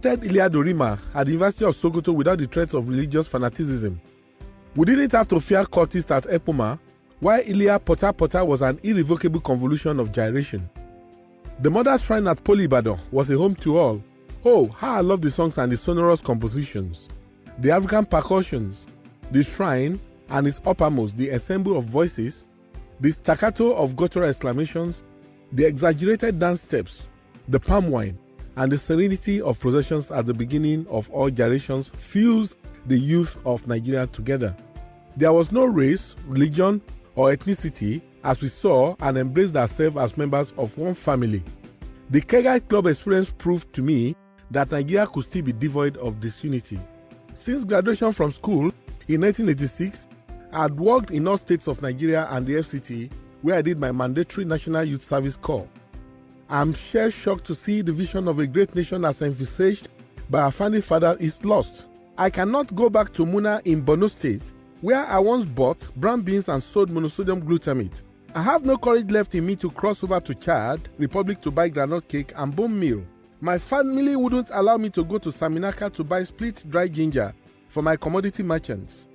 Ilya Dorima at the University of Sokoto without the threats of religious fanaticism. We didn't have to fear cultists at Epoma, while Ilya Pota was an irrevocable convolution of gyration. The Mother's Shrine at Polybadon was a home to all. Oh, how I love the songs and the sonorous compositions. The African percussions, the shrine and its uppermost, the ensemble of voices, the staccato of guttural exclamations, the exaggerated dance steps, the palm wine, and the serenity of processions at the beginning of all gyrations fused the youth of Nigeria together. There was no race, religion, or ethnicity as we saw and embraced ourselves as members of one family. The Kegite Club experience proved to me that Nigeria could still be devoid of disunity. Since graduation from school in 1986, I had worked in all states of Nigeria and the FCT, where I did my mandatory National Youth Service Corps. I'm shell shocked to see the vision of a great nation as envisaged by our founding father is lost. I cannot go back to Muna in Borno State, where I once bought brown beans and sold monosodium glutamate. I have no courage left in me to cross over to Chad Republic to buy groundnut cake and bone meal. My family wouldn't allow me to go to Saminaka to buy split dry ginger for my commodity merchants.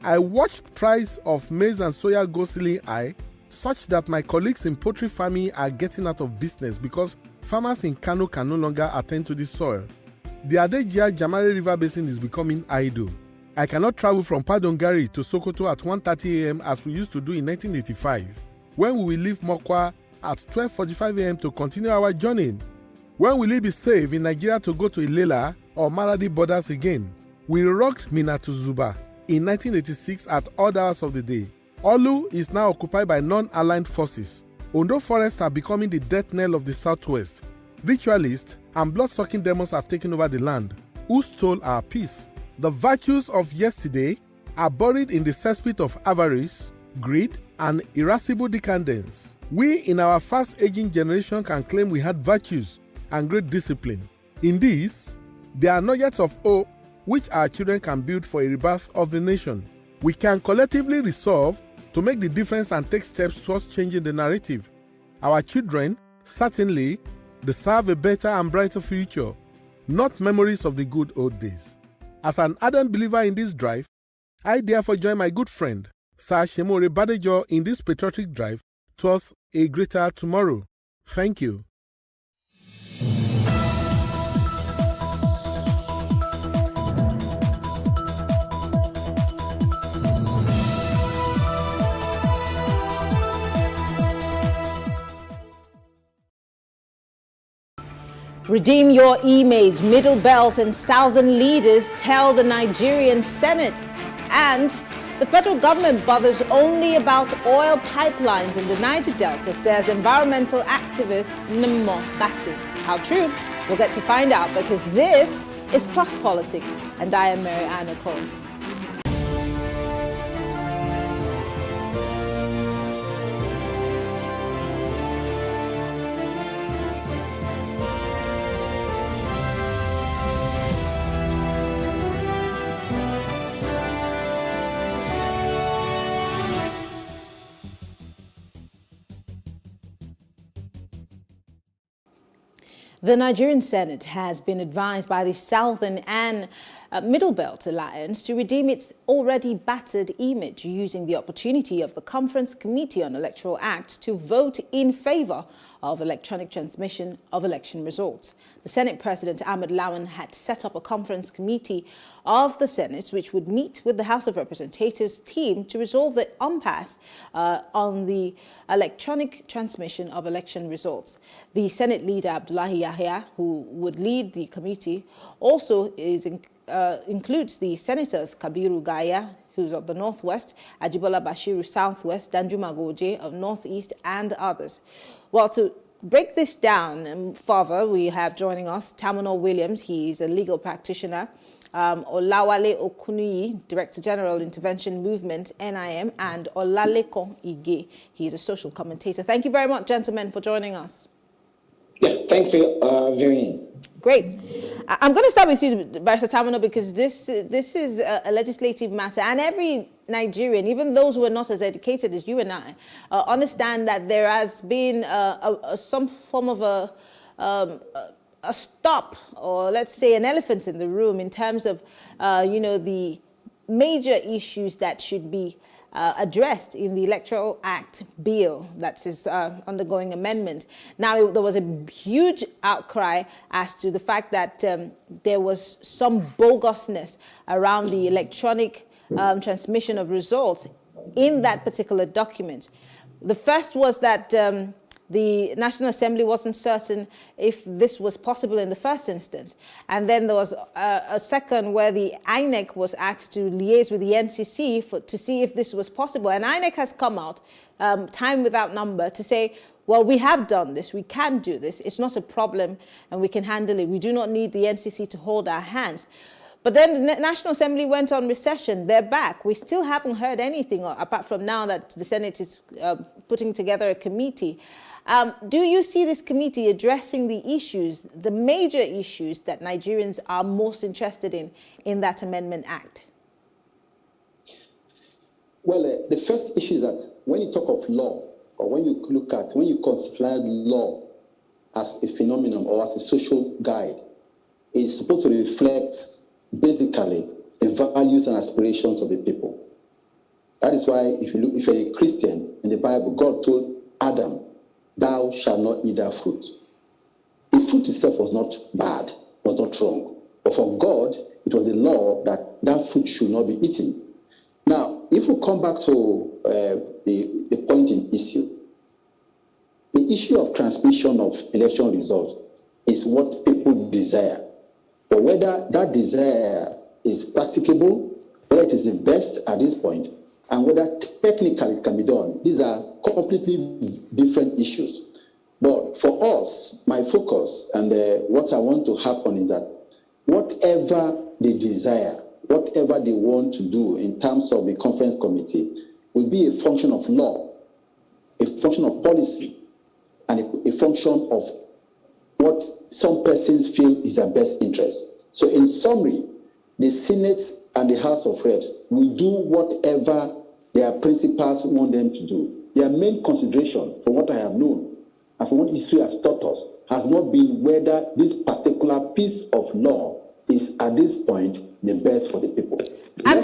I watched price of maize and soya go ceiling high, such that my colleagues in poultry farming are getting out of business because farmers in Kano can no longer attend to the soil. The Adejia Jamare River Basin is becoming idle. I cannot travel from Padongari to Sokoto at 1:30 a.m. as we used to do in 1985, when we will leave Mokwa at 12:45 a.m. to continue our journey. When will it be safe in Nigeria to go to Ilela or Maradi borders again? We rocked Mina to Zuba in 1986 at all hours of the day. Olu is now occupied by non-aligned forces. Ondo forests are becoming the death knell of the southwest. Ritualists and blood-sucking demons have taken over the land. Who stole our peace? The virtues of yesterday are buried in the cesspit of avarice, greed, and irascible decadence. We in our fast-aging generation can claim we had virtues and great discipline. In this, there are nuggets of hope which our children can build for a rebirth of the nation. We can collectively resolve to make the difference and take steps towards changing the narrative. Our children, certainly, deserve a better and brighter future, not memories of the good old days. As an ardent believer in this drive, I therefore join my good friend, Sir Shemore Badejo, in this patriotic drive towards a greater tomorrow. Thank you. Redeem your image. Middle Belt and Southern leaders tell the Nigerian Senate. And the federal government bothers only about oil pipelines in the Niger Delta, says environmental activist Nmo Bassi. How true? We'll get to find out, because this is Plus Politics, and I am Mary Anna Cole. The Nigerian Senate has been advised by the Southern and Middle Belt Alliance to redeem its already battered image, using the opportunity of the Conference Committee on Electoral Act to vote in favor of electronic transmission of election results. The Senate President Ahmed Lawan had set up a conference committee of the Senate, which would meet with the House of Representatives team to resolve the impasse on the electronic transmission of election results. The Senate leader, Abdullahi Yahya, who would lead the committee, also includes the Senators Kabiru Gaya, who's of the Northwest, Ajibola Bashiru Southwest, Danjuma Goje of Northeast, and others. Well, to break this down further, we have joining us Tamuno Williams. He's a legal practitioner. Olawale Okunuyi, Director General Intervention Movement, NIM, and Olaleko Ige. He's a social commentator. Thank you very much, gentlemen, for joining us. Yeah, thanks for viewing. Great. I'm going to start with you, Barrister Tamuno, because this is a legislative matter, and every Nigerian, even those who are not as educated as you and I, understand that there has been some form of a stop, or let's say an elephant in the room in terms of, the major issues that should be addressed in the Electoral Act bill that is undergoing amendment. Now, there was a huge outcry as to the fact that there was some bogusness around the electronic transmission of results in that particular document. The first was that the National Assembly wasn't certain if this was possible in the first instance. And then there was a second where the INEC was asked to liaise with the NCC to see if this was possible. And INEC has come out, time without number, to say, well, we have done this, we can do this, it's not a problem, and we can handle it. We do not need the NCC to hold our hands. But then the National Assembly went on recession. They're back. We still haven't heard anything, apart from now that the Senate is putting together a committee. Do you see this committee addressing the issues, the major issues that Nigerians are most interested in that Amendment Act? Well, the first issue is that when you talk of law, or when you consider law as a phenomenon or as a social guide, it's supposed to reflect basically the values and aspirations of the people. That is why if you're a Christian in the Bible, God told Adam, "Thou shalt not eat that fruit." The fruit itself was not bad, was not wrong. But for God, it was a law that that fruit should not be eaten. Now, if we come back to the point in issue, the issue of transmission of election results is what people desire. But whether that desire is practicable, whether it is the best at this point, and whether technically it can be done, these are completely different issues. But for us, my focus and what I want to happen is that whatever they desire, whatever they want to do in terms of the conference committee will be a function of law, a function of policy, and a function of what some persons feel is their best interest. So in summary, the Senate and the House of Reps will do whatever their principals want them to do. Their main consideration, from what I have known, and from what history has taught us, has not been whether this particular piece of law is at this point the best for the people. I'm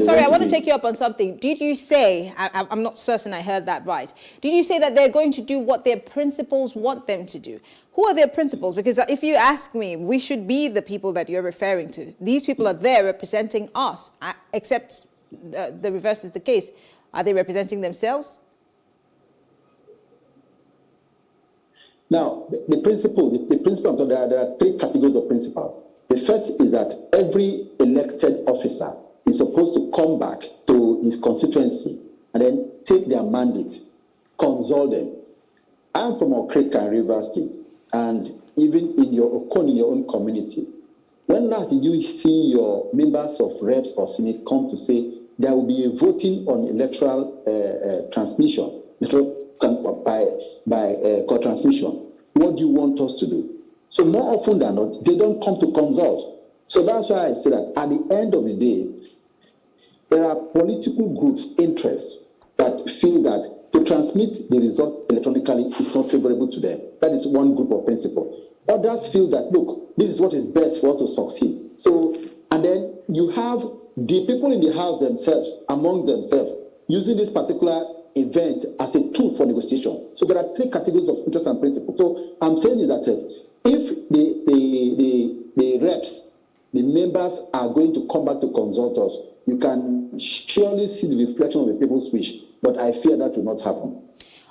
sorry, I want to take you up on something. Did you say, I'm not certain I heard that right, did you say that they're going to do what their principals want them to do? Who are their principals? Because if you ask me, we should be the people that you're referring to. These people are there representing us, except the reverse is the case. Are they representing themselves? Now, the principle, there are three categories of principals. The first is that every elected officer is supposed to come back to his constituency and then take their mandate, consult them. I'm from Okrika, River State, and even in your own community, when last did you see your members of reps or senate come to say there will be a voting on electoral transmission, by co-transmission? What do you want us to do? So more often than not, they don't come to consult. So that's why I say that at the end of the day, there are political groups' interests that feel that to transmit the result electronically is not favorable to them. That is one group of principle. Others feel that, look, this is what is best for us to succeed. So, and then you have the people in the house themselves, amongst themselves, using this particular event as a tool for negotiation. So there are three categories of interest and principle. So I'm saying is that if the reps, the members are going to come back to consult us, you can surely see the reflection of the people's wish, but I fear that will not happen.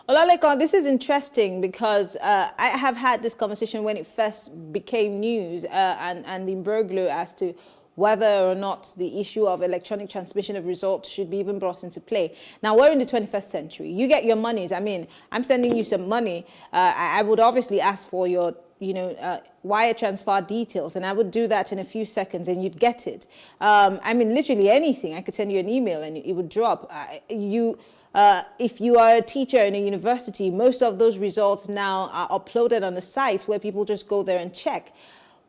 Olalekan, this is interesting because I have had this conversation when it first became news and the imbroglio as to whether or not the issue of electronic transmission of results should be even brought into play. Now, we're in the 21st century. You get your monies. I mean, I'm sending you some money. I would obviously ask for your wire transfer details, and I would do that in a few seconds and you'd get it. I mean, literally anything. I could send you an email and it would drop. If you are a teacher in a university, most of those results now are uploaded on the sites where people just go there and check.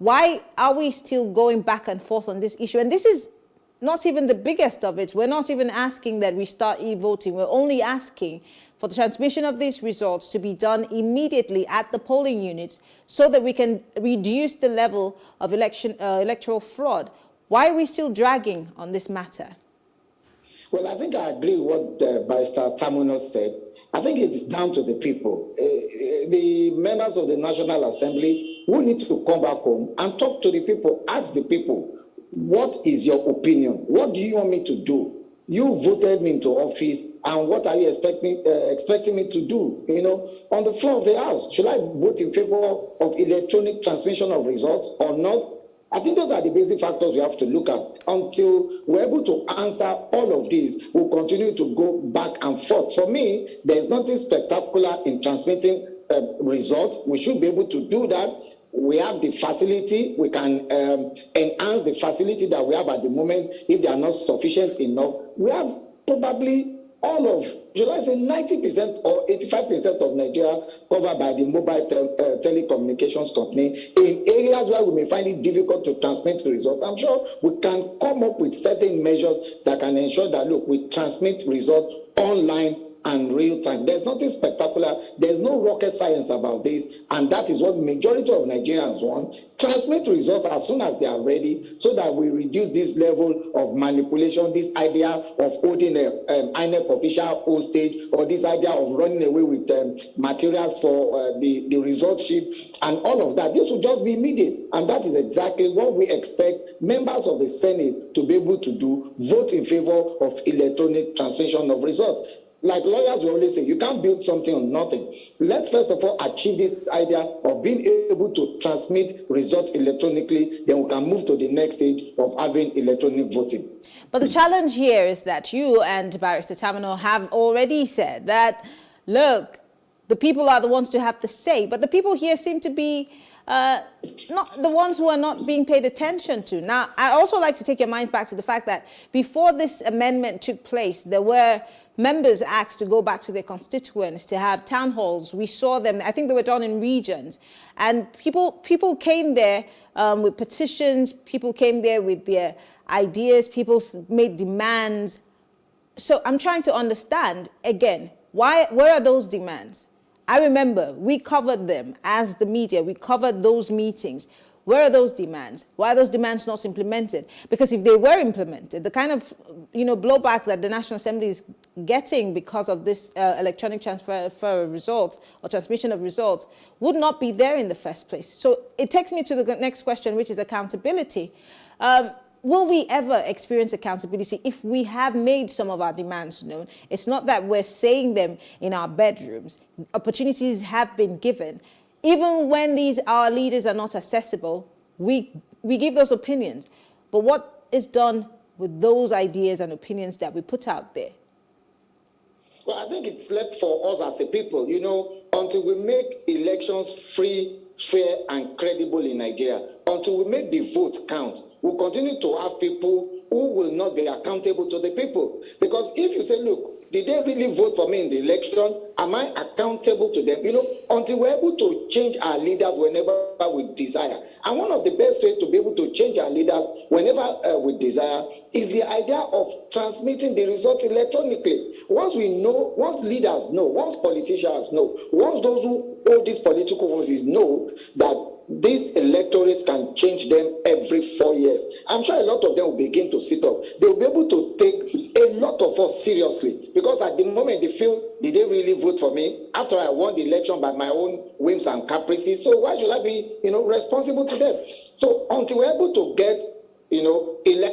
Why are we still going back and forth on this issue? And this is not even the biggest of it. We're not even asking that we start e-voting. We're only asking for the transmission of these results to be done immediately at the polling units so that we can reduce the level of electoral fraud. Why are we still dragging on this matter? Well, I think I agree with what Barrister Tamuno said. I think it's down to the people. The members of the National Assembly who need to come back home and talk to the people, ask the people, what is your opinion? What do you want me to do? You voted me into office, and what are you expecting me to do, on the floor of the House? Should I vote in favor of electronic transmission of results or not? I think those are the basic factors we have to look at. Until we're able to answer all of these, we'll continue to go back and forth. For me, there's nothing spectacular in transmitting results. We should be able to do that. We have the facility. We can enhance the facility that we have at the moment if they are not sufficient enough. We have probably all of, should I say 90% or 85% of Nigeria covered by the mobile telecommunications company in areas where we may find it difficult to transmit the results. I'm sure we can come up with certain measures that can ensure that, look, we transmit results online and real time. There's nothing spectacular. There's no rocket science about this. And that is what majority of Nigerians want. Transmit results as soon as they are ready so that we reduce this level of manipulation, this idea of holding an INEC official hostage, or this idea of running away with materials for the result sheet and all of that. This will just be immediate. And that is exactly what we expect members of the Senate to be able to do, vote in favor of electronic transmission of results. Like lawyers will always say, you can't build something on nothing. Let's first of all achieve this idea of being able to transmit results electronically, then we can move to the next stage of having electronic voting. But the challenge here is that you and Barrister Tamino have already said that, look, the people are the ones to have the say, but the people here seem to be not the ones who are not being paid attention to. Now, I also like to take your minds back to the fact that before this amendment took place, there were members asked to go back to their constituents to have town halls. We saw them, I think they were done in regions. And people came there with petitions, people came there with their ideas, people made demands. So I'm trying to understand, again, where are those demands? I remember we covered them as the media, we covered those meetings. Where are those demands? Why are those demands not implemented? Because if they were implemented, the kind of blowback that the National Assembly is getting because of this electronic transfer of results or transmission of results would not be there in the first place. So it takes me to the next question, which is accountability. Will we ever experience accountability if we have made some of our demands known? It's not that we're saying them in our bedrooms. Opportunities have been given. Even when our leaders are not accessible, we give those opinions. But what is done with those ideas and opinions that we put out there? Well, I think it's left for us as a people, until we make elections free, fair, and credible in Nigeria, until we make the votes count, we'll continue to have people who will not be accountable to the people. Because if you say, look, did they really vote for me in the election? Am I accountable to them? Until we're able to change our leaders whenever we desire. And one of the best ways to be able to change our leaders whenever we desire is the idea of transmitting the results electronically. Once leaders know, once politicians know, once those who hold these political offices know that these electorates can change them every 4 years, I'm sure a lot of them will begin to sit up. They will be able to take a lot of us seriously, because at the moment they feel, did they really vote for me after I won the election by my own whims and caprices? So why should I be, responsible to them? So until we're able to get,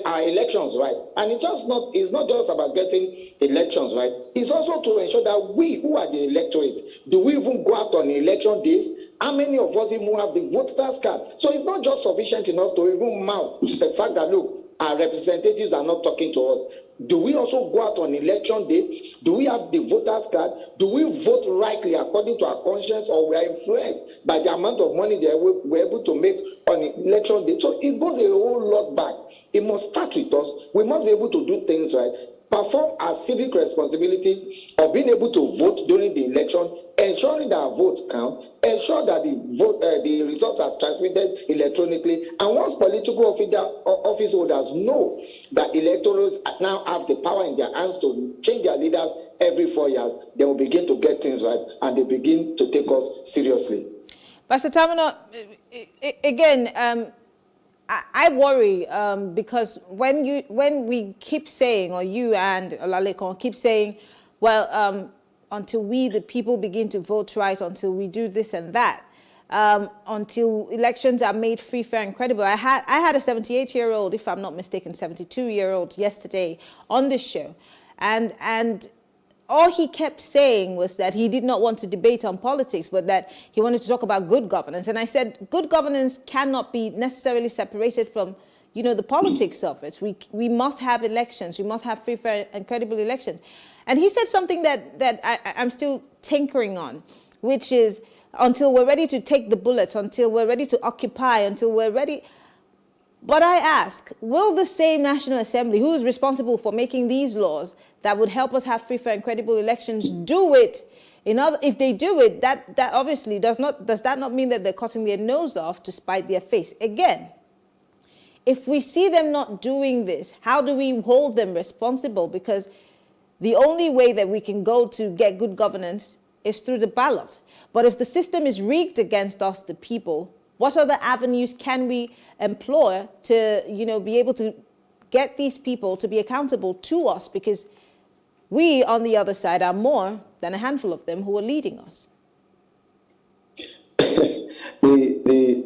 our elections right, and it's not just about getting elections right, it's also to ensure that we who are the electorate, do we even go out on election days? How many of us even have the voter's card? So it's not just sufficient enough to even mount the fact that, look, our representatives are not talking to us. Do we also go out on election day? Do we have the voter's card? Do we vote rightly according to our conscience, or we are influenced by the amount of money that we're able to make on election day? So it goes a whole lot back. It must start with us. We must be able to do things right, perform our civic responsibility of being able to vote during the election, ensuring that our votes count, ensure that the results are transmitted electronically. And once political office holders know that electors now have the power in their hands to change their leaders every 4 years, they will begin to get things right and they begin to take us seriously. Pastor Tamino, again, I worry because when we keep saying, or you and Olalekon keep saying, well, until we, the people, begin to vote right, until we do this and that, until elections are made free, fair, and credible. I had a 78-year-old, if I'm not mistaken, 72-year-old yesterday on this show, and all he kept saying was that he did not want to debate on politics, but that he wanted to talk about good governance. And I said, good governance cannot be necessarily separated from, the politics of it. We must have elections. We must have free, fair, and credible elections. And he said something that I'm still tinkering on, which is, until we're ready to take the bullets, until we're ready to occupy, until we're ready. But I ask, will the same National Assembly, who is responsible for making these laws that would help us have free, fair, and credible elections, do it? If they do it, that obviously does that not mean that they're cutting their nose off to spite their face? Again, if we see them not doing this, how do we hold them responsible? Because the only way that we can go to get good governance is through the ballot. But if the system is rigged against us, the people, what other avenues can we employ to, be able to get these people to be accountable to us? Because we, on the other side, are more than a handful of them who are leading us.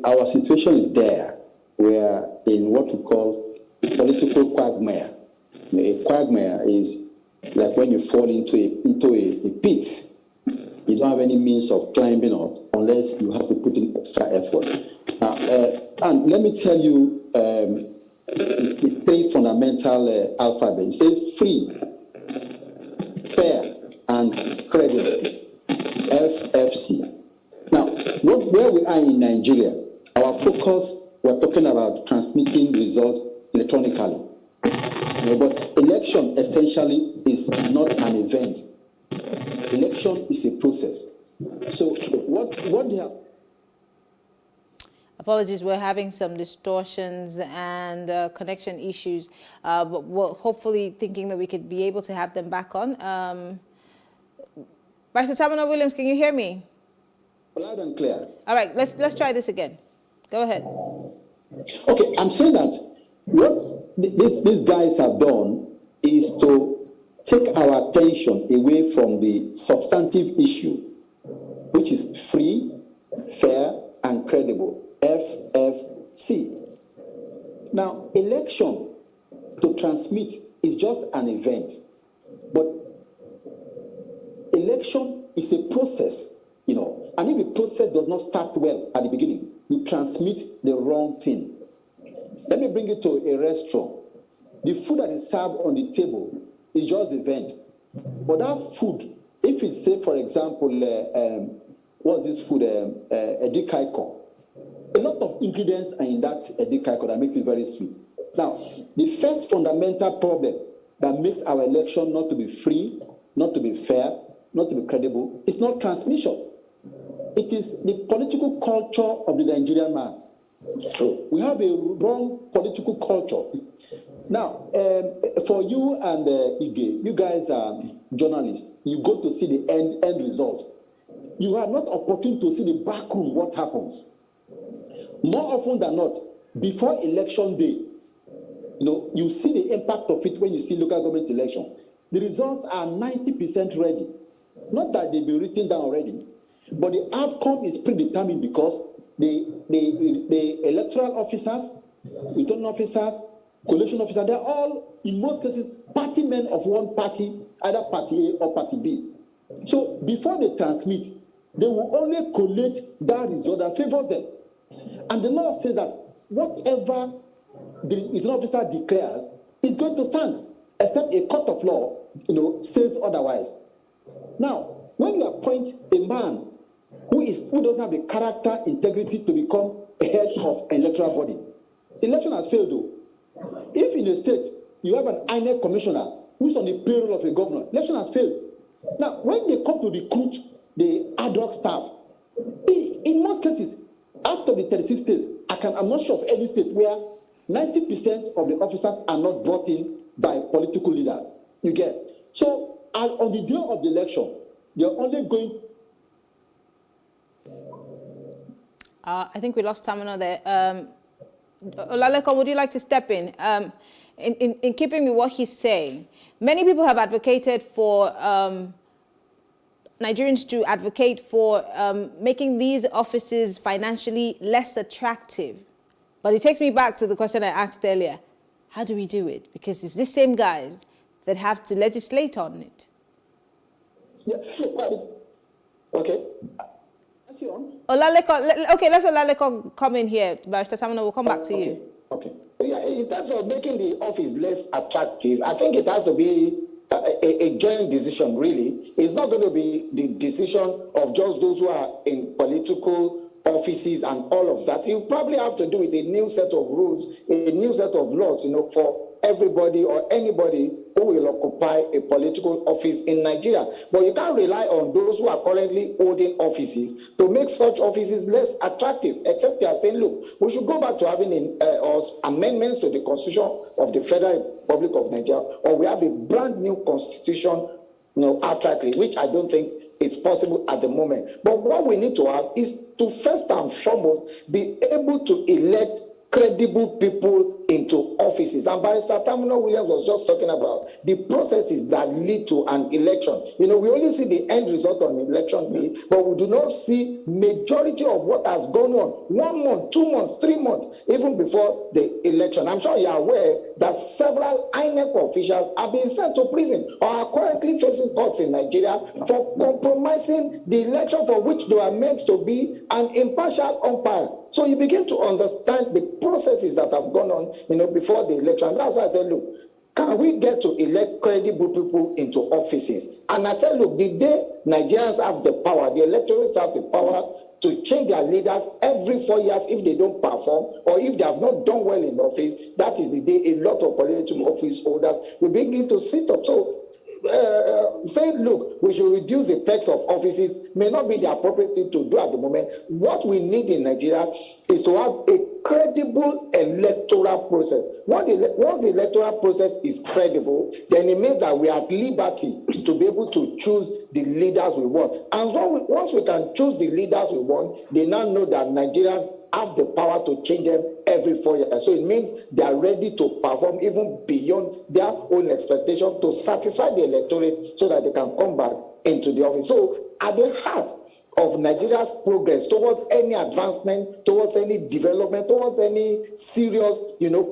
Our situation is there. We are in what we call political quagmire. A quagmire is like when you fall into a pit. You don't have any means of climbing up unless you have to put in extra effort. Now, and let me tell you the three fundamental alphabets. Say free, fair, and credible. FFC. Now, where we are in Nigeria, our focus, we're talking about transmitting results electronically. But election essentially is not an event. Election is a process. So what they have... Apologies, we're having some distortions and connection issues, but we're hopefully thinking that we could be able to have them back on. Pastor Tamino Williams, can you hear me? Loud and clear. All right, let's try this again. Go ahead. Okay, I'm saying that what these guys have done is to take our attention away from the substantive issue, which is free, fair, and credible, FFC. Now, election to transmit is just an event, but election is a process, and if the process does not start well at the beginning, you transmit the wrong thing. Let me bring it to a restaurant. The food that is served on the table is just the event. But that food, if it's, say, for example, what's this food, edikaiko, a lot of ingredients are in that edikaiko that makes it very sweet. Now, the first fundamental problem that makes our election not to be free, not to be fair, not to be credible, is not transmission. It is the political culture of the Nigerian man. True. We have a wrong political culture. Now, for you and Ige, you guys are journalists. You go to see the end result. You are not opportune to see the back room, what happens. More often than not, before election day, you see the impact of it when you see local government election. The results are 90% ready. Not that they've been written down already, but the outcome is predetermined because the electoral officers, returning officers, collation officers, they're all, in most cases, party men of one party, either party A or party B. So before they transmit, they will only collate that result that favors them. And the law says that whatever the returning officer declares is going to stand, except a court of law, says otherwise. Now, when you appoint a man who doesn't have the character, integrity to become a head of an electoral body, the election has failed though. If in a state you have an INEC commissioner who's on the payroll of a governor, election has failed. Now, when they come to recruit the ad hoc staff, in most cases, out of the 36 states, I'm not sure of any state where 90% of the officers are not brought in by political leaders. You get. So on the day of the election, they're only going. I think we lost stamina there. Olaleko, would you like to step in? In keeping with what he's saying, many people have advocated for Nigerians to advocate for making these offices financially less attractive. But it takes me back to the question I asked earlier. How do we do it? Because it's the same guys that have to legislate on it. Yeah, well, okay. Olaleko, okay, let's Olaleko come in here. Barrister Tamina, we'll come back to you. Okay. Yeah, in terms of making the office less attractive, I think it has to be a joint decision, really. It's not going to be the decision of just those who are in political offices and all of that. You probably have to do with a new set of rules, a new set of laws, for everybody or anybody who will occupy a political office in Nigeria. But you can't rely on those who are currently holding offices to make such offices less attractive, except they are saying, look, we should go back to having amendments to the Constitution of the Federal Republic of Nigeria, or we have a brand new constitution, outrightly, which I don't think it's possible at the moment. But what we need to have is to first and foremost be able to elect credible people into offices. And Barrister Tamino Williams was just talking about the processes that lead to an election. We only see the end result on election day, but we do not see majority of what has gone on 1 month, 2 months, 3 months, even before the election. I'm sure you are aware that several INEC officials have been sent to prison or are currently facing courts in Nigeria for compromising the election for which they are meant to be an impartial umpire. So you begin to understand the processes that have gone on, before the election. That's why I said, look, can we get to elect credible people into offices? And I said, look, the day Nigerians have the power, the electorate have the power to change their leaders every 4 years if they don't perform or if they have not done well in office, that is the day a lot of political office holders will begin to sit up. So saying, look, we should reduce the tax of offices may not be the appropriate thing to do at the moment. What we need in Nigeria is to have a credible electoral process. Once the electoral process is credible, then it means that we are at liberty to be able to choose the leaders we want. And once we can choose the leaders we want, they now know that Nigerians have the power to change them every 4 years. So it means they are ready to perform even beyond their own expectation to satisfy the electorate so that they can come back into the office. So at the heart of Nigeria's progress towards any advancement, towards any development, towards any serious,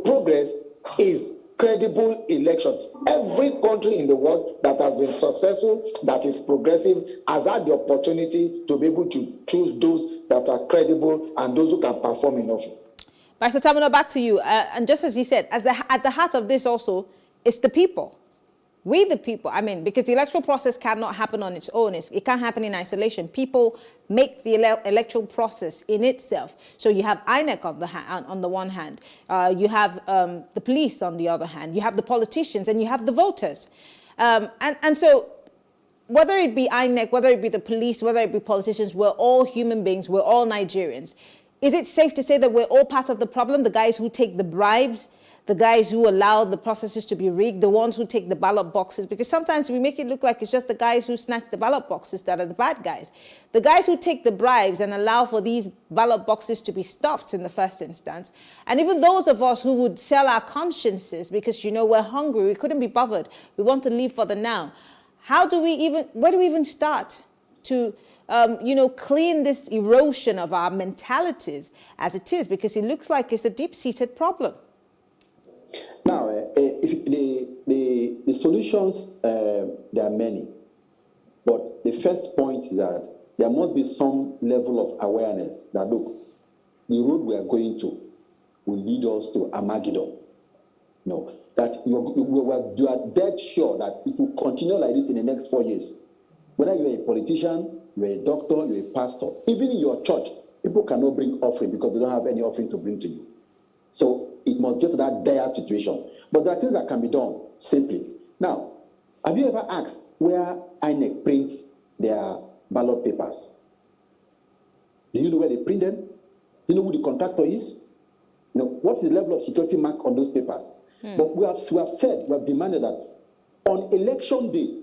progress is credible election. Every country in the world that has been successful, that is progressive, has had the opportunity to be able to choose those that are credible and those who can perform in office. Barrister Tamino, back to you. And just as you said, at the heart of this also is the people. We the people, because the electoral process cannot happen on its own. It can't happen in isolation. People make the electoral process in itself. So you have INEC on the one hand, you have the police on the other hand, you have the politicians, and you have the voters. And so whether it be INEC, whether it be the police, whether it be politicians, we're all human beings, we're all Nigerians. Is it safe to say that we're all part of the problem, the guys who take the bribes, the guys who allow the processes to be rigged, the ones who take the ballot boxes? Because sometimes we make it look like it's just the guys who snatch the ballot boxes that are the bad guys. The guys who take the bribes and allow for these ballot boxes to be stuffed in the first instance. And even those of us who would sell our consciences because, we're hungry, we couldn't be bothered, we want to live for the now. Where do we even start to clean this erosion of our mentalities as it is? Because it looks like it's a deep-seated problem. Now, if the solutions, there are many. But the first point is that there must be some level of awareness that, look, the road we are going to will lead us to Armageddon. That you are dead sure that if you continue like this in the next 4 years, whether you're a politician, you're a doctor, you're a pastor, even in your church, people cannot bring offering because they don't have any offering to bring to you. So it must get to that dire situation. But there are things that can be done simply. Now, have you ever asked where INEC prints their ballot papers? Do you know where they print them? Do you know who the contractor is? What's the level of security mark on those papers? But we have demanded that on election day,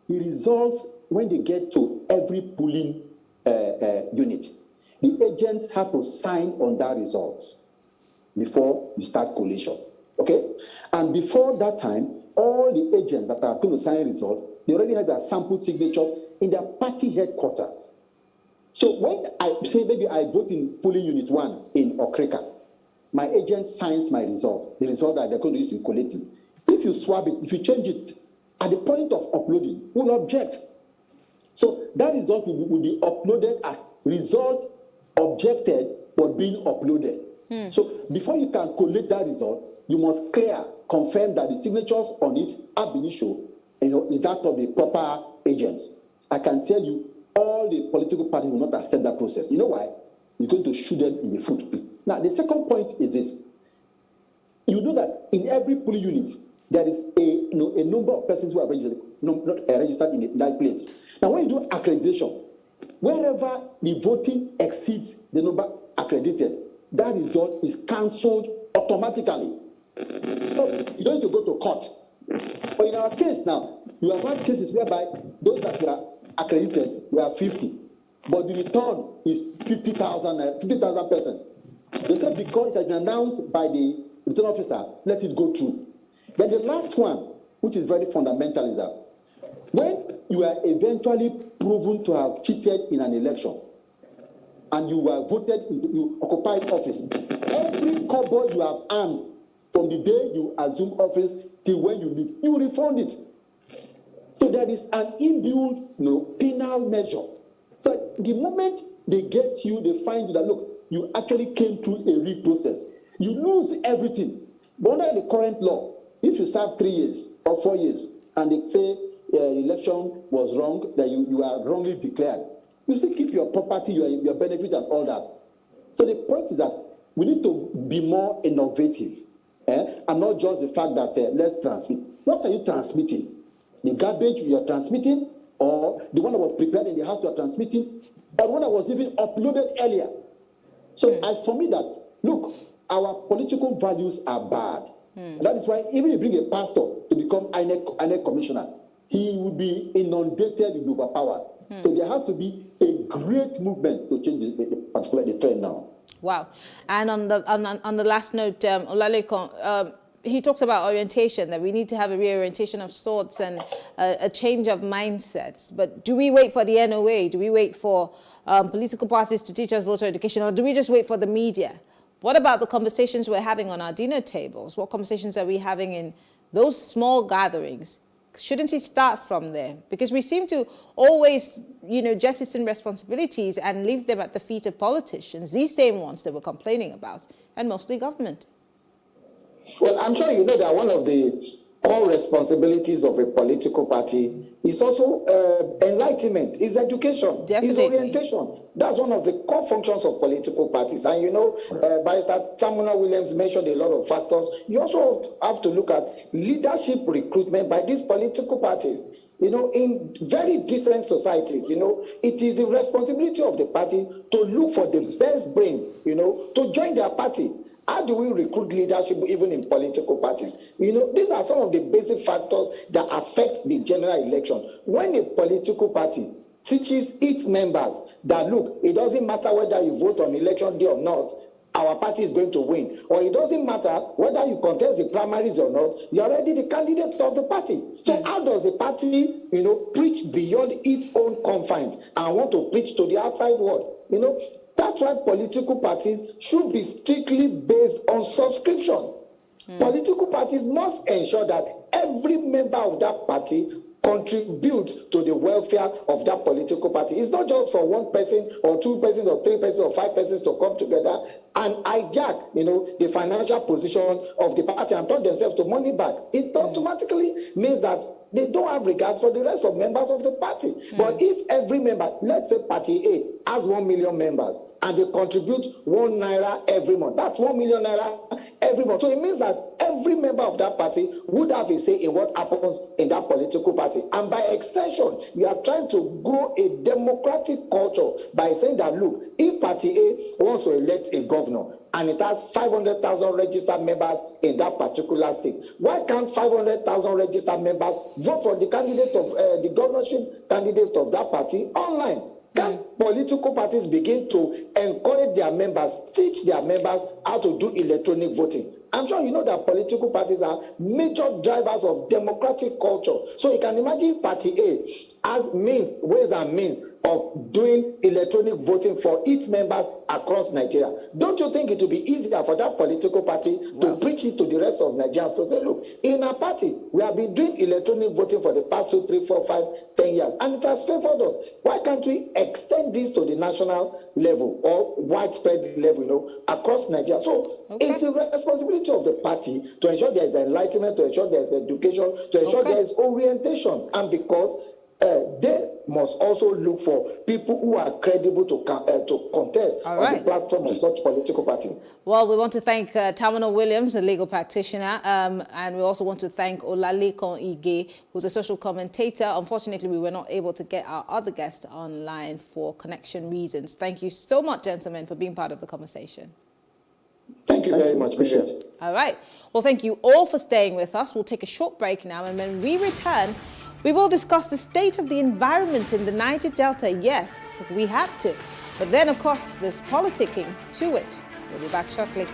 the results, when they get to every polling unit, the agents have to sign on that result before you start collation. Okay? And before that time, all the agents that are going to sign result, they already have their sample signatures in their party headquarters. So when I say maybe I vote in polling unit 1 in Okrika, my agent signs my result, the result that they're going to use in collating. If you swap it, if you change it, at the point of uploading, we'll object. So that result will be uploaded as result objected but being uploaded. So before you can collate that result, you must confirm that the signatures on it ab initio, is that of the proper agents. I can tell you, all the political parties will not accept that process. You know why? It's going to shoot them in the foot. Now, the second point is this. You know that in every polling unit, there is a number of persons who are registered, not registered in that place. Now, when you do accreditation, wherever the voting exceeds the number accredited, that result is cancelled automatically. So you don't need to go to court. But in our case now, you have had cases whereby those that were accredited were 50, but the return is 50,000 persons. They said because it has been announced by the return officer, let it go through. Then the last one, which is very fundamental, is that when you are eventually proven to have cheated in an election and you were voted, you occupied office, every kobo you have earned from the day you assume office till when you leave, you will refund it. So there is an inbuilt penal measure. So the moment they get you, they find you that, look, you actually came through a rigged process, you lose everything. But under the current law, if you serve 3 years or 4 years and they say the election was wrong, that you are wrongly declared, you still keep your property, your benefit and all that. So the point is that we need to be more innovative, and not just the fact that let's transmit. What are you transmitting? The garbage you are transmitting, or the one that was prepared in the house you are transmitting, or the one that was even uploaded earlier? So I submit that, look, our political values are bad. That is why even if you bring a pastor to become INEC commissioner, he will be inundated with overpower. So there has to be a great movement to change the trend now. Wow. And on the last note, Olalekan, he talks about orientation, that we need to have a reorientation of sorts and a change of mindsets. But do we wait for the NOA? Do we wait for political parties to teach us voter education, or do we just wait for the media? What about the conversations we're having on our dinner tables? What conversations are we having in those small gatherings? Shouldn't it start from there? Because we seem to always, jettison responsibilities and leave them at the feet of politicians, these same ones that we're complaining about, and mostly government. Well, I'm sure you know that one of the core responsibilities of a political party is also enlightenment, is education, is orientation. That's one of the core functions of political parties. And Barrister Tamuna Williams mentioned a lot of factors. You also have to look at leadership recruitment by these political parties. In very decent societies, it is the responsibility of the party to look for the best brains, to join their party. How do we recruit leadership even in political parties? These are some of the basic factors that affect the general election. When a political party teaches its members that, look, it doesn't matter whether you vote on election day or not, our party is going to win. Or it doesn't matter whether you contest the primaries or not, you're already the candidate of the party. So how does the party, preach beyond its own confines and want to preach to the outside world? That's why political parties should be strictly based on subscription. Political parties must ensure that every member of that party contributes to the welfare of that political party. It's not just for one person or two persons or three persons or five persons to come together and hijack, the financial position of the party and turn themselves to money bag. It automatically means that they don't have regard for the rest of members of the party. But if every member, let's say party A has 1 million members, and they contribute 1 naira every month. That's 1 million naira every month. So it means that every member of that party would have a say in what happens in that political party. And by extension, we are trying to grow a democratic culture by saying that, look, if Party A wants to elect a governor, and it has 500,000 registered members in that particular state, why can't 500,000 registered members vote for the candidate of the governorship candidate of that party online? Can political parties begin to encourage their members, teach their members how to do electronic voting? I'm sure you know that political parties are major drivers of democratic culture. So you can imagine Party A has ways and means of doing electronic voting for its members across Nigeria. Don't you think it would be easier for that political party to preach it to the rest of Nigerians to say, look, in our party, we have been doing electronic voting for the past 2, 3, 4, 5, 10 years, and it has favored us. Why can't we extend this to the national level or widespread level, across Nigeria? So it's the responsibility of the party to ensure there is enlightenment, to ensure there is education, to ensure there is orientation, and because they must also look for people who are credible to contest on the platform of such political party. Well, we want to thank Tamina Williams, a legal practitioner, and we also want to thank Olalekan Ige, who's a social commentator. Unfortunately, we were not able to get our other guests online for connection reasons. Thank you so much, gentlemen, for being part of the conversation. Thank you very much. Appreciate it. All right. Well, thank you all for staying with us. We'll take a short break now, and when we return, we will discuss the state of the environment in the Niger Delta. Yes, we have to. But then, of course, there's politicking to it. We'll be back shortly.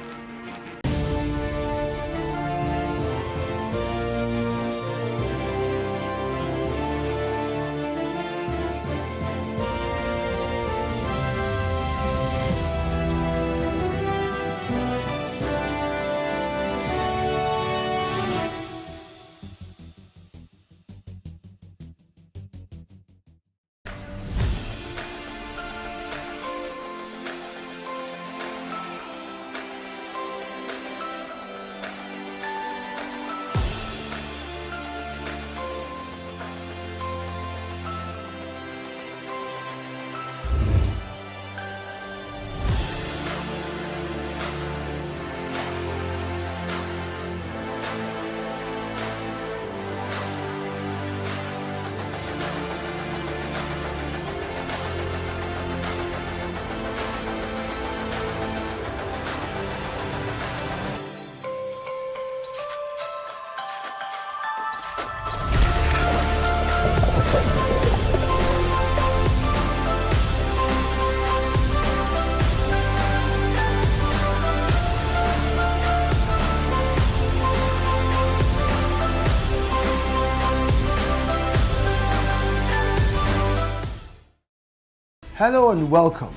Hello and welcome.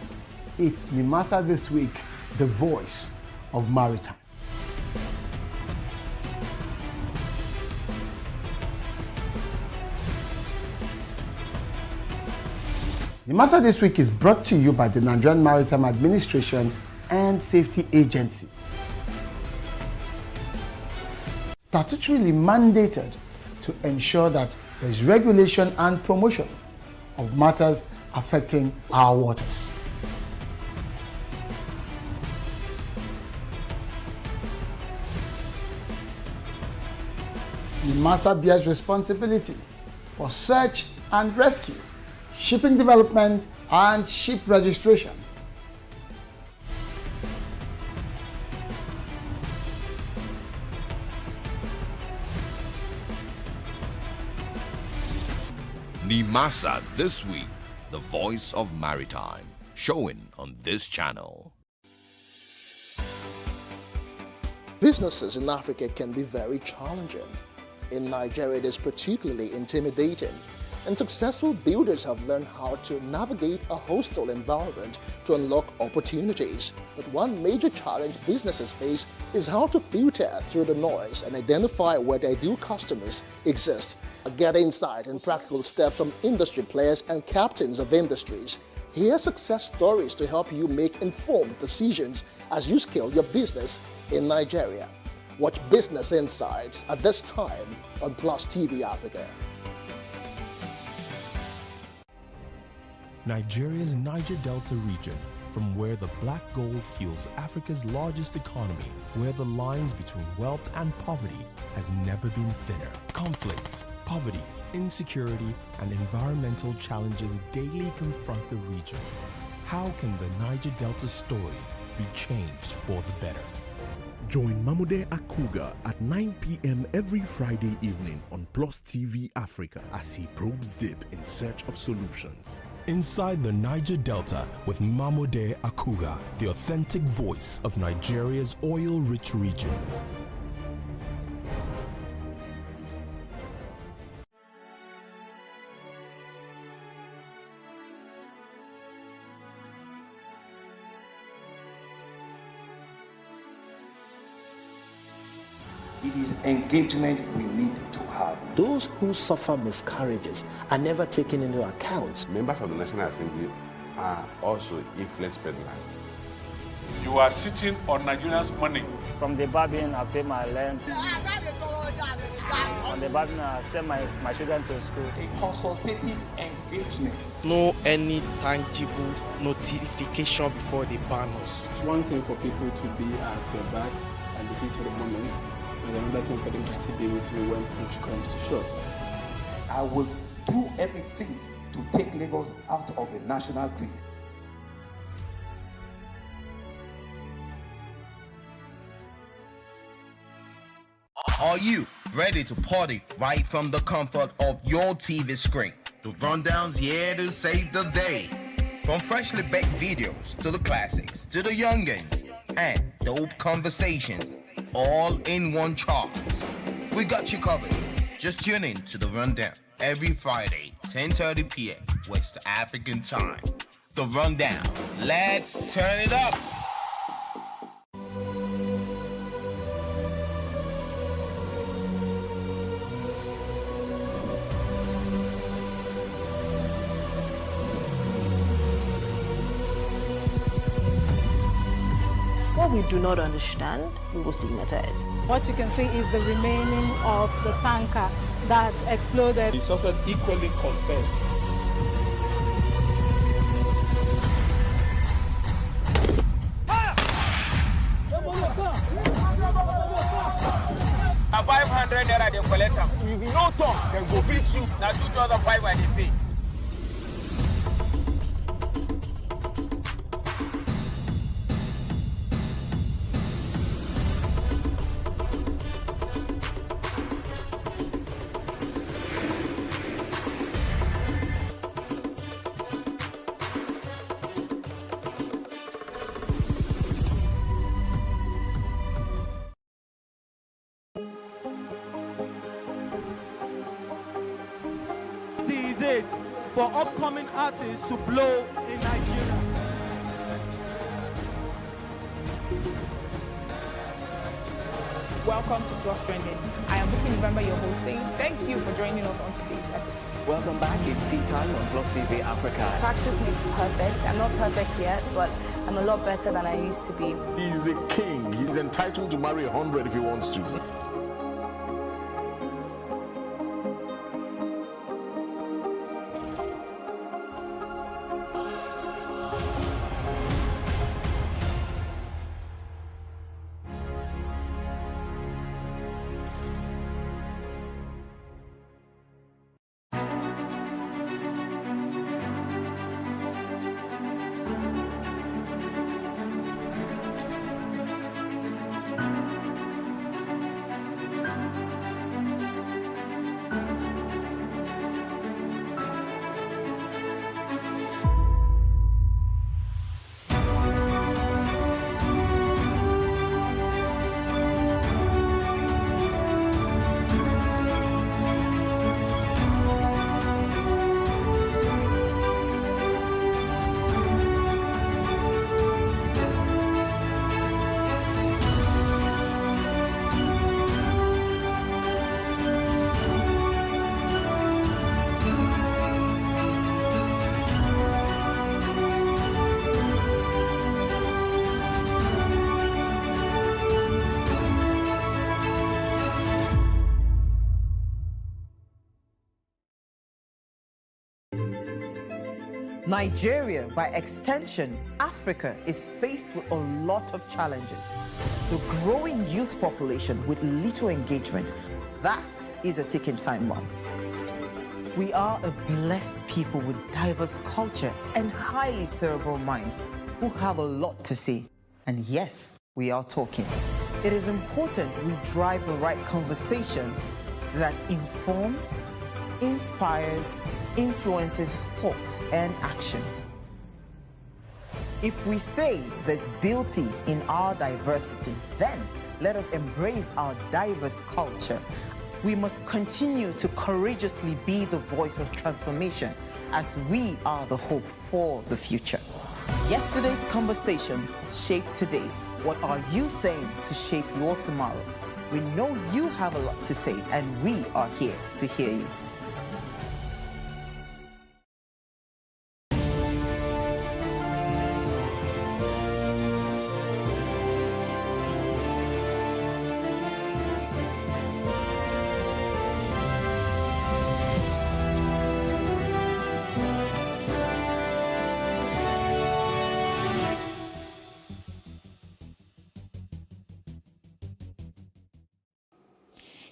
It's Nimasa This Week, the voice of maritime. Nimasa This Week is brought to you by the Nigerian Maritime Administration and Safety Agency. Statutorily mandated to ensure that there is regulation and promotion of matters affecting our waters. NIMASA bears responsibility for search and rescue, shipping development, and ship registration. NIMASA This Week, the voice of maritime, showing on this channel. Businesses in Africa can be very challenging. In Nigeria, it is particularly intimidating, and successful builders have learned how to navigate a hostile environment to unlock opportunities. But one major challenge businesses face is how to filter through the noise and identify where their ideal customers exist. Get insight and practical steps from industry players and captains of industries. Hear success stories to help you make informed decisions as you scale your business in Nigeria. Watch Business Insights at this time on PlusTvAfrica. Nigeria's Niger Delta region from where the black gold fuels Africa's largest economy, where the lines between wealth and poverty has never been thinner. Conflicts, poverty, insecurity, and environmental challenges daily confront the region. How can the Niger Delta story be changed for the better? Join Mamode Akuga at 9 p.m. every Friday evening on PlusTvAfrica as he probes deep in search of solutions. Inside the Niger Delta with Mamode Akuga, the authentic voice of Nigeria's oil-rich region. It is engagement we need to have. Those who suffer miscarriages are never taken into account. Members of the National Assembly are also influence peddlers. You are sitting on Nigerians' money. From the Babin, I pay my rent. From the Babin, I send my children to school. A consultative engagement. No any tangible notification before they ban us. It's one thing for people to be at your back and the heat of the moment, and another thing for them to still be with you when push comes to shove. I will do everything to take Lagos out of the national grid. Are you ready to party right from the comfort of your TV screen? The Rundown's here to save the day. From freshly baked videos to the classics to the youngins and dope conversations, all in one chart. We got you covered. Just tune in to The Rundown every Friday, 10:30 p.m. West African time. The Rundown. Let's turn it up. What we do not understand, we will stigmatize. What you can see is the remaining of the tanker that exploded. The suspect equally confessed. A 500 naira they collect them. If you no talk, then go beat you. Now 2,500 they pay. Is it for upcoming artists to blow in Nigeria. Welcome to Plus Trending. I am Booking November, your host, saying thank you for joining us on today's episode. Welcome back. It's tea time on PlusTvAfrica. Practice makes perfect. I'm not perfect yet, but I'm a lot better than I used to be. He's a king. He's entitled to marry 100 if he wants to. Nigeria, by extension, Africa, is faced with a lot of challenges. The growing youth population with little engagement, that is a ticking time bomb. We are a blessed people with diverse culture and highly cerebral minds who have a lot to say. And yes, we are talking. It is important we drive the right conversation that informs, inspires, influences thoughts and action. If we say there's beauty in our diversity, then let us embrace our diverse culture. We must continue to courageously be the voice of transformation as we are the hope for the future. Yesterday's conversations shape today. What are you saying to shape your tomorrow? We know you have a lot to say, and we are here to hear you.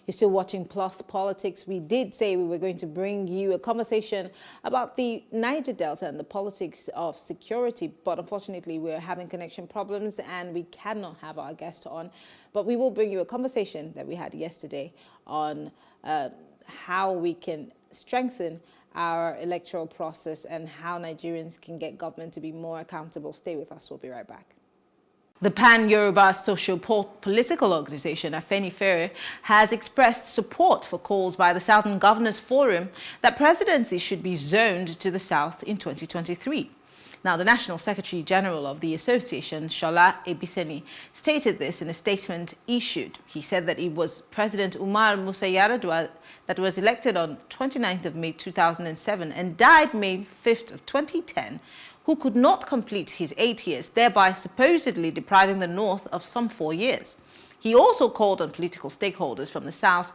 You're still watching Plus Politics. We did say we were going to bring you a conversation about the Niger Delta and the politics of security, but unfortunately we're having connection problems and we cannot have our guest on. But we will bring you a conversation that we had yesterday on how we can strengthen our electoral process and how Nigerians can get government to be more accountable. Stay with us. We'll be right back. The Pan-Yoruba Socio-Political Organization, Afenifere, has expressed support for calls by the Southern Governors Forum that presidency should be zoned to the South in 2023. Now, the National Secretary General of the association, Shola Ebiseni, stated this in a statement issued. He said that it was President Umar Musa Yar'Adua that was elected on 29th of May 2007 and died May 5th of 2010, who could not complete his 8 years, thereby supposedly depriving the North of some 4 years. He also called on political stakeholders from the South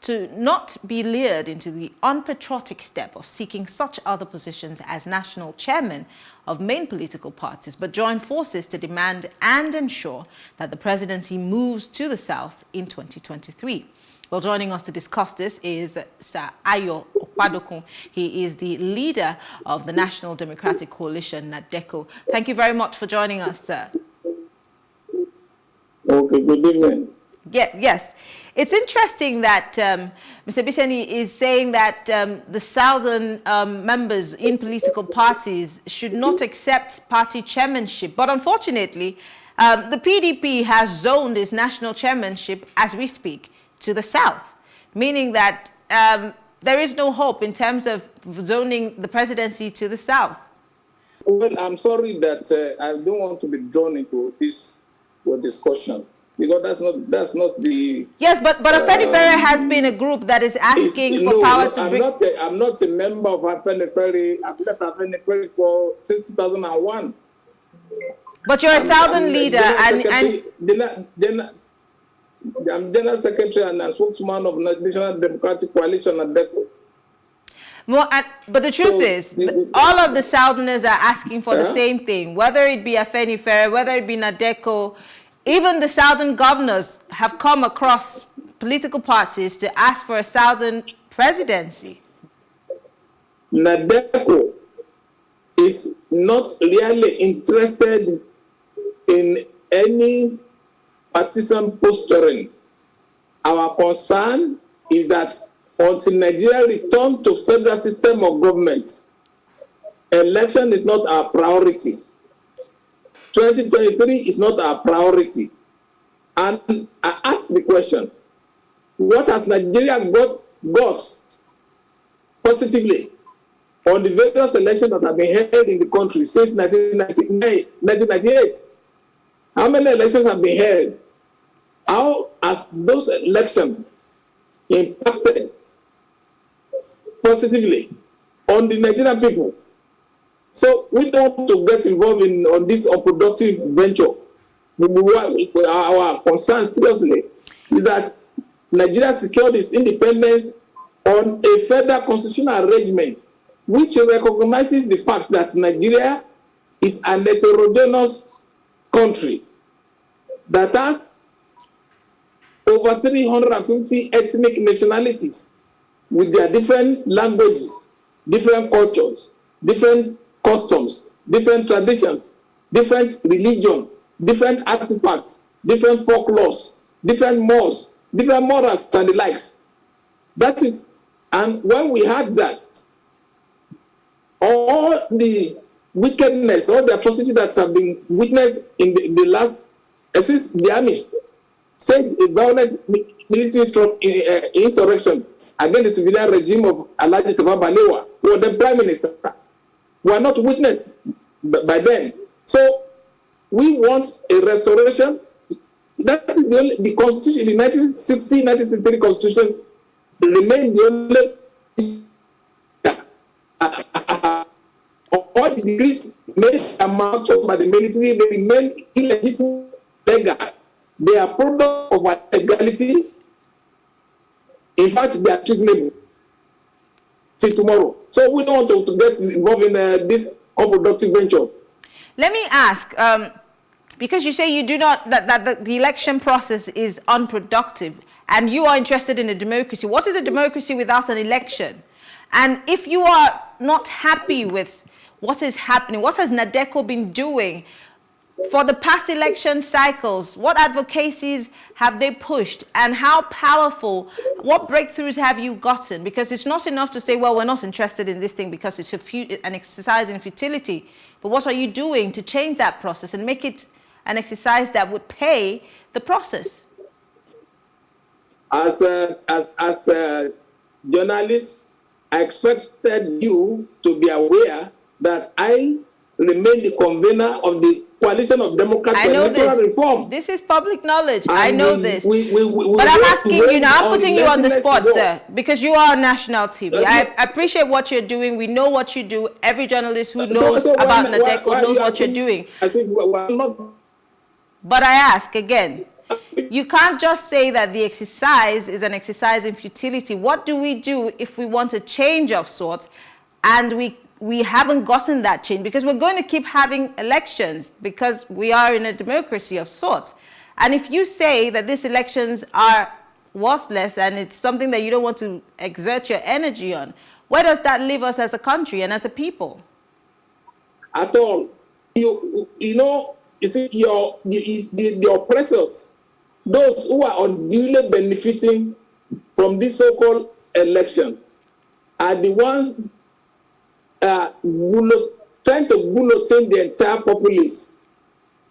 to not be lured into the unpatriotic step of seeking such other positions as national chairman of main political parties, but join forces to demand and ensure that the presidency moves to the South in 2023. Well, joining us to discuss this is Sir Ayo Okpadokun. He is the leader of the National Democratic Coalition, NADECO. Thank you very much for joining us, sir. Okay, good evening. Yes. It's interesting that Mr. Biseni is saying that the southern members in political parties should not accept party chairmanship. But unfortunately, the PDP has zoned its national chairmanship as we speak to the South, meaning that there is no hope in terms of zoning the presidency to the South. Well, I'm sorry that I don't want to be drawn into this discussion because that's not the. Yes, but Afenifere has been a group that is asking for power to bring. I'm not a member of Afenifere. I've left Afenifere since 2001. But you're a Southern leader, I'm General Secretary and spokesman of the National Democratic Coalition at DECO. But the truth is, all of the Southerners are asking for the same thing, whether it be Afenifere, whether it be NADECO. Even the Southern governors have come across political parties to ask for a Southern presidency. NADECO is not really interested in any partisan posturing. Our concern is that until Nigeria returns to federal system of government, election is not our priority. 2023 is not our priority. And I ask the question, what has Nigeria got positively on the various elections that have been held in the country since 1998? How many elections have been held? How has those elections impacted positively on the Nigerian people? So we don't want to get involved on this unproductive venture. Our concern seriously is that Nigeria secured its independence on a federal constitutional arrangement which recognizes the fact that Nigeria is an heterogeneous country that has over 350 ethnic nationalities with their different languages, different cultures, different customs, different traditions, different religion, different artifacts, different folklores, different mores, different morals and the likes. That is, and when we had that, all the wickedness, all the atrocities that have been witnessed in the last, since the army staged a violent military insurrection against the civilian regime of Alhaji Tafawa Balewa, who was the prime minister, were not witnessed by them. So we want a restoration. That is the constitution, the 1963 constitution remained the only all the degrees made amount of by the military, they remain illegitimate legal. They are product of our legality. In fact, they are treasonable till tomorrow. So we don't want to get involved in this unproductive venture. Let me ask, because you say you do not, that the election process is unproductive, and you are interested in a democracy. What is a democracy without an election? And if you are not happy with what is happening, what has NADECO been doing for the past election cycles? What advocacies have they pushed, and how powerful, what breakthroughs have you gotten? Because it's not enough to say, well, we're not interested in this thing because it's an exercise in futility. But what are you doing to change that process and make it an exercise that would pay the process? As a journalist, I expected you to be aware that I remain the convener of the Coalition of Democrats for Electoral Reform. This is public knowledge. And I know this. But I'm asking you now, I'm putting you on the spot, sir, because you are on national TV. I appreciate what you're doing. We know what you do. Every journalist who knows about NADECO knows what you're doing. But I ask again, you can't just say that the exercise is an exercise in futility. What do we do if we want a change of sorts and we haven't gotten that change? Because we're going to keep having elections because we are in a democracy of sorts. And if you say that these elections are worthless and it's something that you don't want to exert your energy on, where does that leave us as a country and as a people? At all. You see, the oppressors, those who are unduly benefiting from this so-called election, are the ones trying to guillotine the entire populace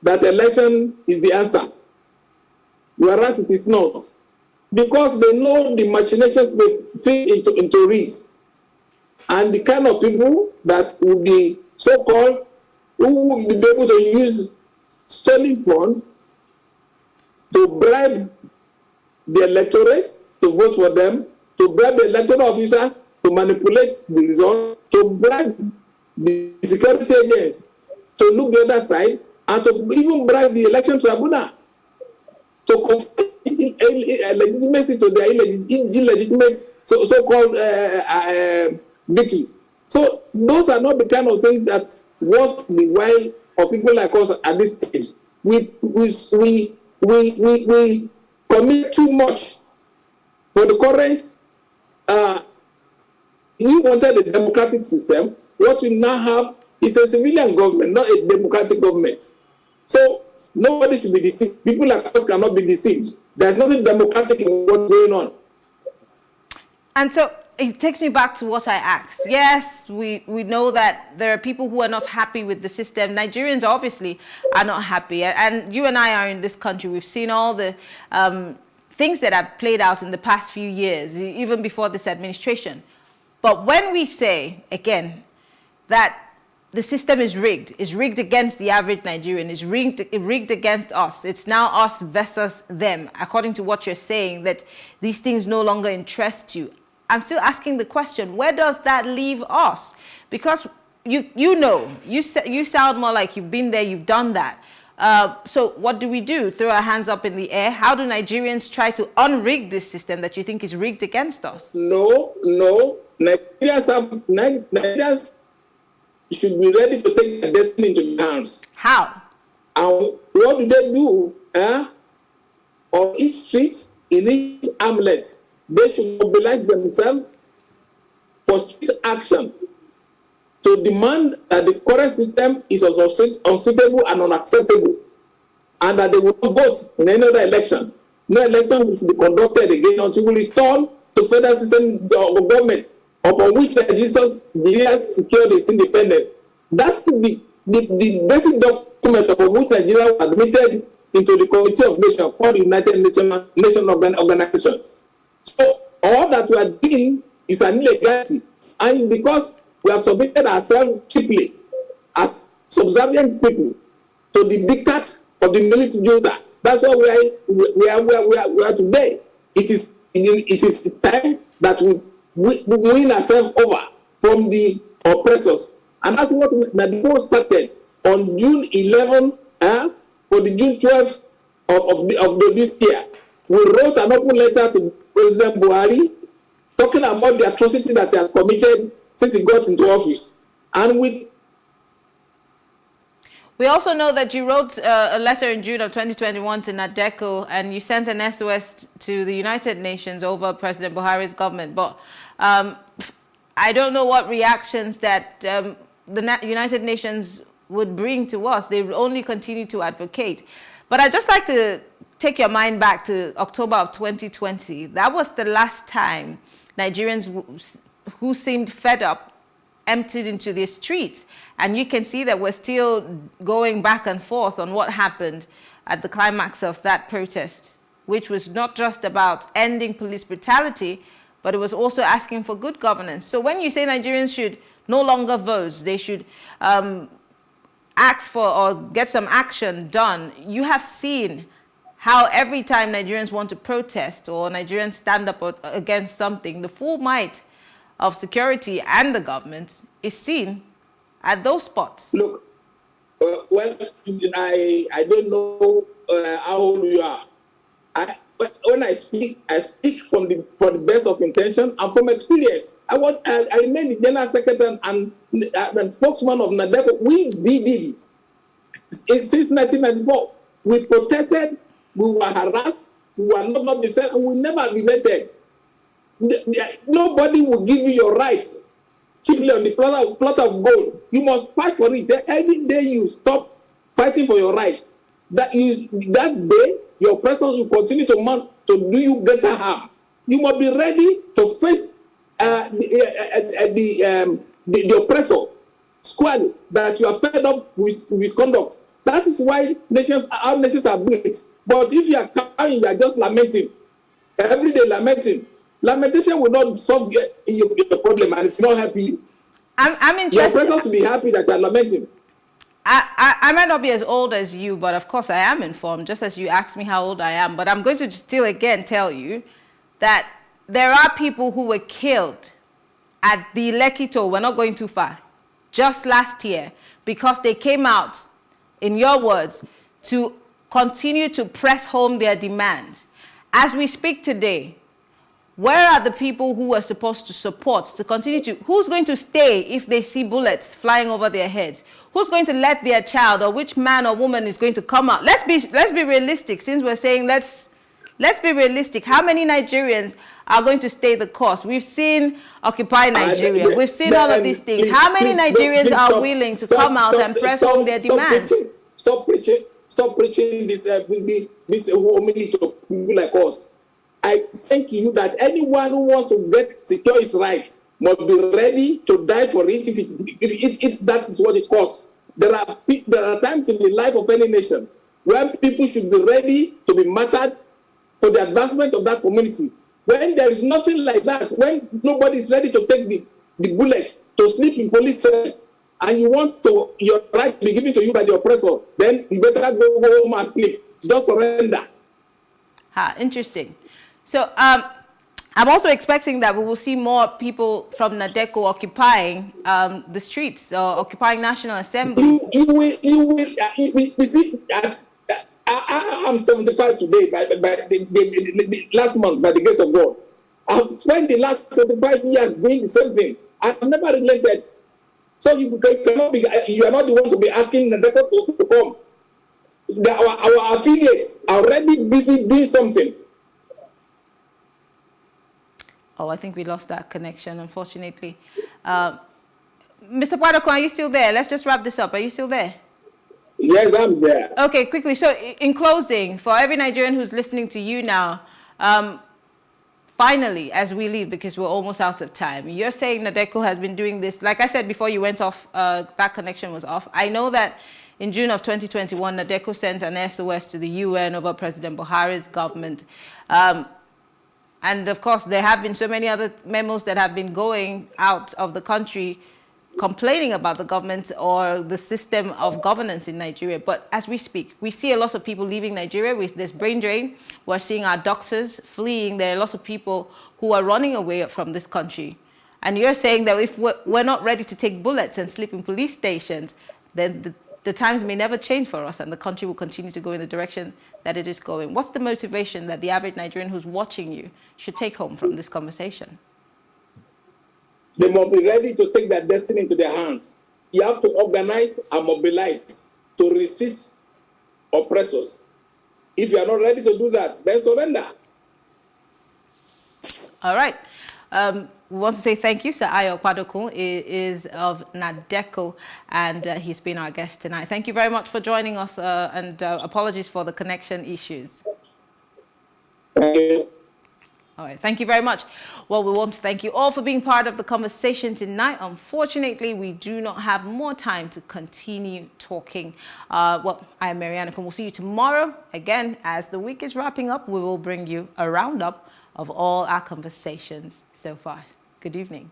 that election is the answer, whereas it is not, because they know the machinations they fit into it, and the kind of people that will be so-called, who will be able to use stolen funds to bribe the electorate to vote for them, to bribe the electoral officers to manipulate the result, to bribe the security agents to look the other side, and to even bribe the election tribunal to confer legitimacy to their illegitimate so-called victory. So those are not the kind of things that worth the while of people like us at this stage. We commit too much for the current. We wanted a democratic system. What we now have is a civilian government, not a democratic government. So nobody should be deceived. People like us cannot be deceived. There's nothing democratic in what's going on. And so it takes me back to what I asked. Yes, we know that there are people who are not happy with the system. Nigerians obviously are not happy. And you and I are in this country. We've seen all the things that have played out in the past few years, even before this administration. But when we say, again, that the system is rigged against the average Nigerian, is rigged against us. It's now us versus them, according to what you're saying, that these things no longer interest you. I'm still asking the question, where does that leave us? Because you sound more like you've been there, you've done that. So what do we do? Throw our hands up in the air? How do Nigerians try to unrig this system that you think is rigged against us? No. Nigerians should be ready to take their destiny into their hands. How? And what do they do? On each street, in each hamlet, they should mobilize themselves for street action to demand that the current system is unsuitable and unacceptable, and that they will not vote in any other election. No election will be conducted again until we restore to federal system of government upon which Nigeria secured its independence. That's the basic document upon which Nigeria was admitted into the Committee of Nations called the United Nations Organization. So all that we are doing is an illegality, and because we have submitted ourselves cheaply as subservient people to the diktats of the military junta. That's why we are today. It is time that we win ourselves over from the oppressors, and that's what Nadiko started on June 11 for the June 12th of this year. We wrote an open letter to President Buhari talking about the atrocity that he has committed since he got into office. And we also know that you wrote a letter in June of 2021 to Nadeko, and you sent an SOS to the United Nations over President Buhari's government. But I don't know what reactions that the United Nations would bring to us. They only continue to advocate. But I'd just like to take your mind back to October of 2020. That was the last time Nigerians who seemed fed up emptied into the streets. And you can see that we're still going back and forth on what happened at the climax of that protest, which was not just about ending police brutality, but it was also asking for good governance. So when you say Nigerians should no longer vote, they should ask for or get some action done, you have seen how every time Nigerians want to protest or Nigerians stand up against something, the full might of security and the government is seen at those spots. Look, well, I don't know how old you are. But when I speak from the best of intention and from experience. I remain the general secretary and spokesman of Nadeko. We did this since 1994. We protested, we were harassed, we were not dissent, and we never related. Nobody will give you your rights cheaply on the plot of gold. You must fight for it. Every day you stop fighting for your rights, that day your oppressors will continue to do you greater harm. You must be ready to face the oppressor squarely, that you are fed up with misconduct. That is why our nations are built. But if you are crying, you are just lamenting. Every day lamenting. Lamentation will not solve your problem, and it will not help you. I'm interested. Your oppressors will be happy that you are lamenting. I might not be as old as you, but of course I am informed, just as you asked me how old I am. But I'm going to still again tell you that there are people who were killed at the Lekki toll, we're not going too far, just last year, because they came out, in your words, to continue to press home their demands. As we speak today, where are the people who are supposed to support, to continue to, who's going to stay if they see bullets flying over their heads? Who's going to let their child, or which man or woman is going to come out? Let's be realistic. Since we're saying let's be realistic. How many Nigerians are going to stay the course? We've seen Occupy Nigeria. We've seen all of these things. How many Nigerians are willing to come out and press home their demands? Stop preaching this homily to people like us. I say to you that anyone who wants to secure his rights must be ready to die for it if that is what it costs. There are times in the life of any nation when people should be ready to be martyred for the advancement of that community. When there is nothing like that, when nobody is ready to take the bullets to sleep in police cell, and you want your right to be given to you by the oppressor, then you better go home and sleep. Just surrender. Interesting. So I'm also expecting that we will see more people from NADECO occupying the streets or occupying National Assembly. You will see, I'm 75 today, by the last month, by the grace of God. I've spent the last 75 years doing the same thing. I've never relented. So you are not the one to be asking NADECO to come. Our affiliates are already busy doing something. Oh, I think we lost that connection, unfortunately. Mr. Padoko, are you still there? Let's just wrap this up. Are you still there? Yes, I'm there. Okay, quickly. So in closing, for every Nigerian who's listening to you now, finally, as we leave, because we're almost out of time, you're saying NADECO has been doing this. Like I said before you went off, that connection was off. I know that in June of 2021, NADECO sent an SOS to the UN over President Buhari's government. And of course, there have been so many other memos that have been going out of the country complaining about the government or the system of governance in Nigeria. But as we speak, we see a lot of people leaving Nigeria. There's brain drain. We're seeing our doctors fleeing. There are lots of people who are running away from this country. And you're saying that if we're not ready to take bullets and sleep in police stations, then the times may never change for us and the country will continue to go in the direction that it is going. What's the motivation that the average Nigerian who's watching you should take home from this conversation? They must be ready to take their destiny into their hands. You have to organize and mobilize to resist oppressors. If you are not ready to do that, then surrender. All right. We want to say thank you. Sir Ayo Padokun is of NADECO, and he's been our guest tonight. Thank you very much for joining us, and apologies for the connection issues. Thank you. All right, thank you very much. Well, we want to thank you all for being part of the conversation tonight. Unfortunately, we do not have more time to continue talking. Well, I am Mariana, and we'll see you tomorrow. Again, as the week is wrapping up, we will bring you a roundup of all our conversations so far. Good evening.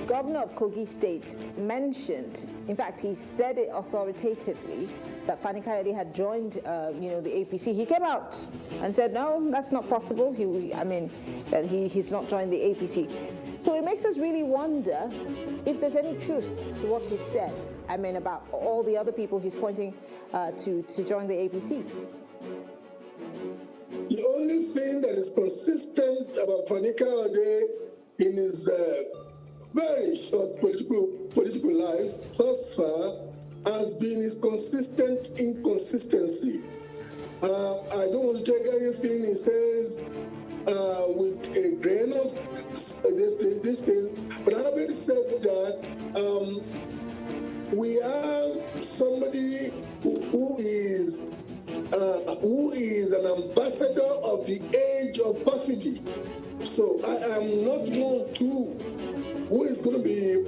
Governor of Kogi State mentioned, in fact, he said it authoritatively, that Fani Kayode had joined, the APC. He came out and said, no, that's not possible. That he's not joined the APC. So it makes us really wonder if there's any truth to what he said, about all the other people he's pointing to join the APC. The only thing that is consistent about Fani Kayode in his very short political life thus far has been his consistent inconsistency. I don't want to take anything he says with a grain of this thing, but having said that, we have somebody who is an ambassador of the age of perfidy. So I am not one too who is going to be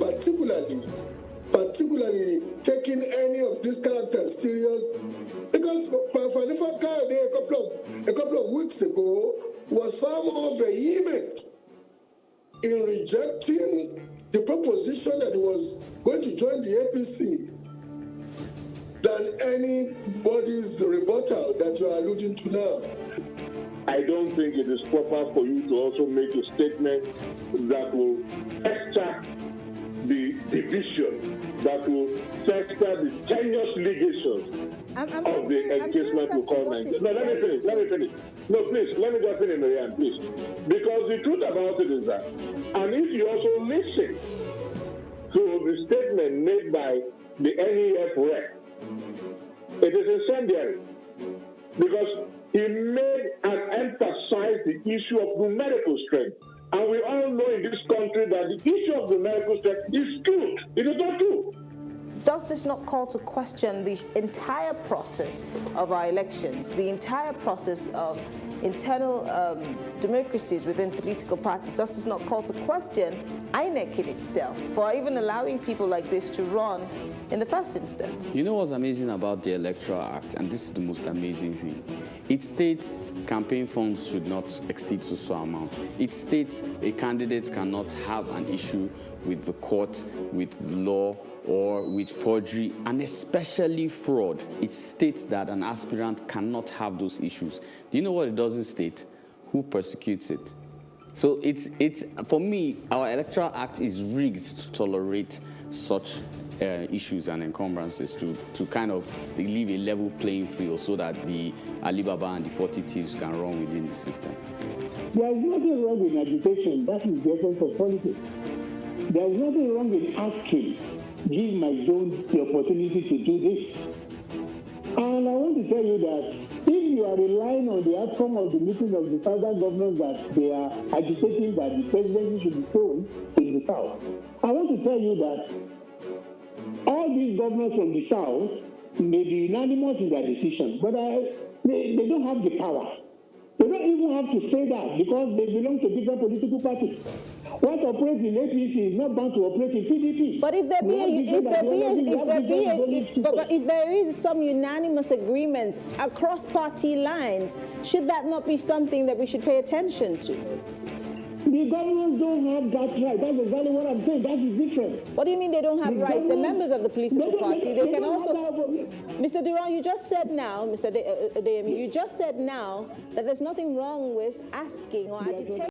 particularly taking any of these characters serious, because Fanifa Kayode a couple of weeks ago was far more vehement in rejecting the proposition that he was going to join the APC than anybody's rebuttal that you are alluding to now. I don't think it is proper for you to also make a statement that will fester the division, that will fester the tenuous ligations of the engagement we call Nigeria. No, let me finish. No, please, let me just finish, Marianne, please. Because the truth about it is that, and if you also listen to the statement made by the NEF rep, it is incendiary, because he made and emphasized the issue of numerical strength. And we all know in this country that the issue of numerical strength is true. It is not true. Does this not call to question the entire process of our elections, the entire process of internal democracies within political parties? Does this not call to question INEC in itself for even allowing people like this to run in the first instance? You know what's amazing about the Electoral Act, and this is the most amazing thing? It states campaign funds should not exceed so amount. It states a candidate cannot have an issue with the court, with law, or with forgery, and especially fraud. It states that an aspirant cannot have those issues. Do you know what it doesn't state? Who persecutes it? So it's for me, our Electoral Act is rigged to tolerate such issues and encumbrances to kind of leave a level playing field so that the Alibaba and the 40 thieves can run within the system. There is nothing wrong in agitation. That is the essence of politics. There is nothing wrong in asking, give my zone the opportunity to do this. And I want to tell you that if you are relying on the outcome of the meeting of the southern governors that they are agitating that the presidency should be sold in the south, I want to tell you that all these governors from the south may be unanimous in their decision, but they don't have the power. They don't even have to say that because they belong to different political parties. What operates in APC is not bound to operate in PDP. But if there is some unanimous agreement across party lines, should that not be something that we should pay attention to? The governors don't have that right. That's exactly what I'm saying. That is different. What do you mean they don't have rights? The members of the political party, they can also... Mr. Duran, you just said now, Mr. Adeyemi, you just said now that there's nothing wrong with asking or agitating.